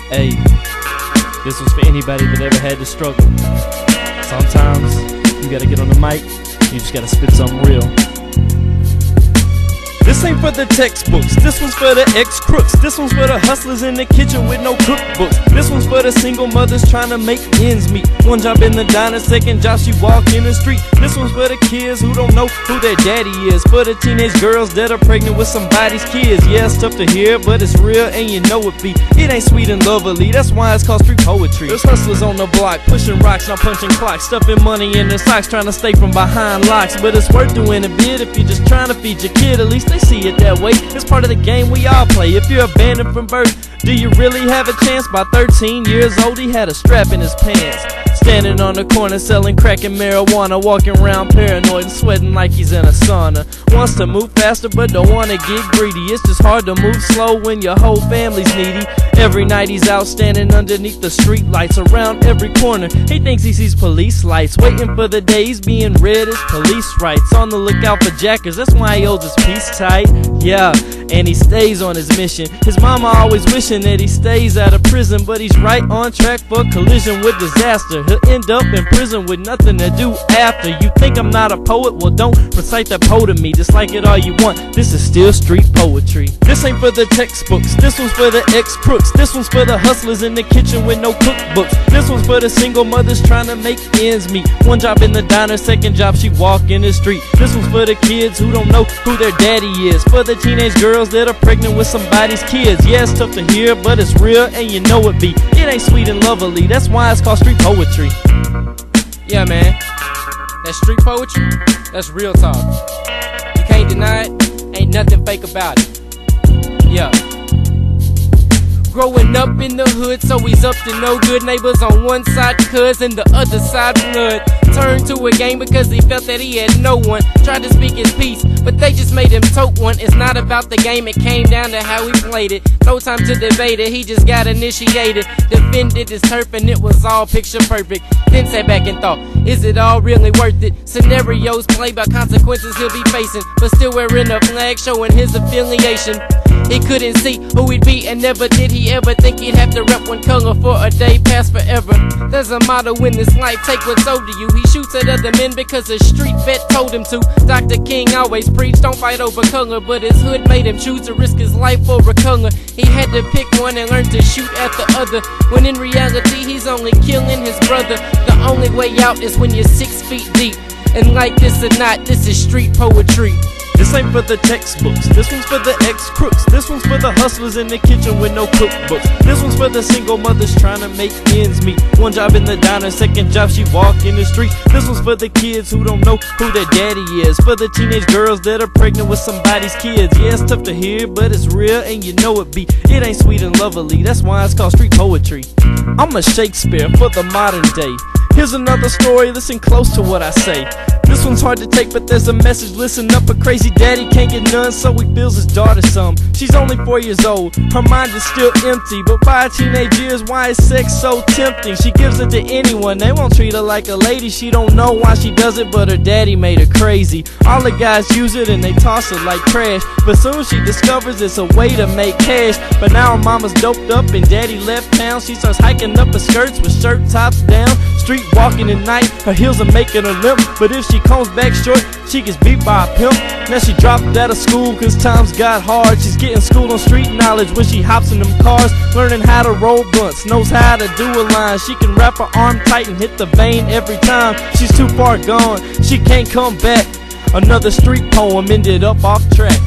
Hey, this was for anybody that ever had to struggle. Sometimes you gotta get on the mic, you just gotta spit something real. This ain't for the textbooks, this one's for the ex-crooks. This one's for the hustlers in the kitchen with no cookbooks. This one's for the single mothers trying to make ends meet. One job in the diner, second job she walk in the street. This one's for the kids who don't know who their daddy is. For the teenage girls that are pregnant with somebody's kids. Yeah, it's tough to hear, but it's real and you know it be. It ain't sweet and lovely, that's why it's called street poetry. There's hustlers on the block, pushing rocks, not punching clocks. Stuffing money in their socks, trying to stay from behind locks. But it's worth doing a bit if you're just trying to feed your kid. At least they see it that way. It's part of the game we all play. If you're abandoned from birth, do you really have a chance? By 13 years old, he had a strap in his pants. Standing on the corner selling crack and marijuana, walking around paranoid and sweating like he's in a sauna. Wants to move faster but don't want to get greedy. It's just hard to move slow when your whole family's needy. Every night he's out standing underneath the street lights. Around every corner he thinks he sees police lights, waiting for the day he's being read as police rights. On the lookout for jackers, that's why he holds his piece tight. Yeah, and he stays on his mission. His mama always wishing that he stays out of prison, but he's right on track for collision with disaster. He'll end up in prison with nothing to do after. You think I'm not a poet? Well, don't recite that poem to me. Dislike it all you want, this is still street poetry. This ain't for the textbooks, this one's for the ex-crooks. This one's for the hustlers in the kitchen with no cookbooks. This one's for the single mothers trying to make ends meet. One job in the diner, second job she walk in the street. This one's for the kids who don't know who their daddy is. For the teenage girls that are pregnant with somebody's kids. Yeah, it's tough to hear, but it's real and you know it be. It ain't sweet and lovely, that's why it's called street poetry. Yeah, man, that street poetry, that's real talk. You can't deny it, ain't nothing fake about it. Yeah. Growing up in the hood, so he's up to no good. Neighbors on one side cuz and the other side blood. Turned to a game because he felt that he had no one. Tried to speak his piece, but they just made him tote one. It's not about the game, it came down to how he played it. No time to debate it, he just got initiated. Defended his turf and it was all picture perfect. Then sat back and thought, is it all really worth it? Scenarios played by consequences he'll be facing, but still wearing a flag showing his affiliation. He couldn't see who he'd be, and never did he ever think he'd have to rep one color for a day past forever. There's a motto in this life, take what's owed to you. He shoots at other men because a street vet told him to. Dr. King always preached, don't fight over color, but his hood made him choose to risk his life for a color. He had to pick one and learn to shoot at the other, when in reality he's only killing his brother. The only way out is when you're 6 feet deep, and like this or not, this is street poetry. This ain't for the textbooks, this one's for the ex-crooks. This one's for the hustlers in the kitchen with no cookbooks. This one's for the single mothers trying to make ends meet. One job in the diner, second job she walk in the street. This one's for the kids who don't know who their daddy is. For the teenage girls that are pregnant with somebody's kids. Yeah, it's tough to hear, but it's real and you know it be. It ain't sweet and lovely, that's why it's called street poetry. I'm a Shakespeare for the modern day. Here's another story, listen close to what I say. This one's hard to take, but there's a message, listen up. A crazy daddy can't get none, so he feels his daughter some. She's only 4 years old, her mind is still empty, but by her teenage years, why is sex so tempting? She gives it to anyone, they won't treat her like a lady. She don't know why she does it, but her daddy made her crazy. All the guys use it and they toss it like trash, but soon she discovers it's a way to make cash. But now her mama's doped up and daddy left town. She starts hiking up her skirts with shirt tops down, street walking at night, her heels are making her limp. But if she comes back short, she gets beat by a pimp. Now she dropped out of school cause times got hard. She's getting schooled on street knowledge when she hops in them cars, learning how to roll blunts, knows how to do a line. She can wrap her arm tight and hit the vein every time. She's too far gone, she can't come back. Another street poem ended up off track.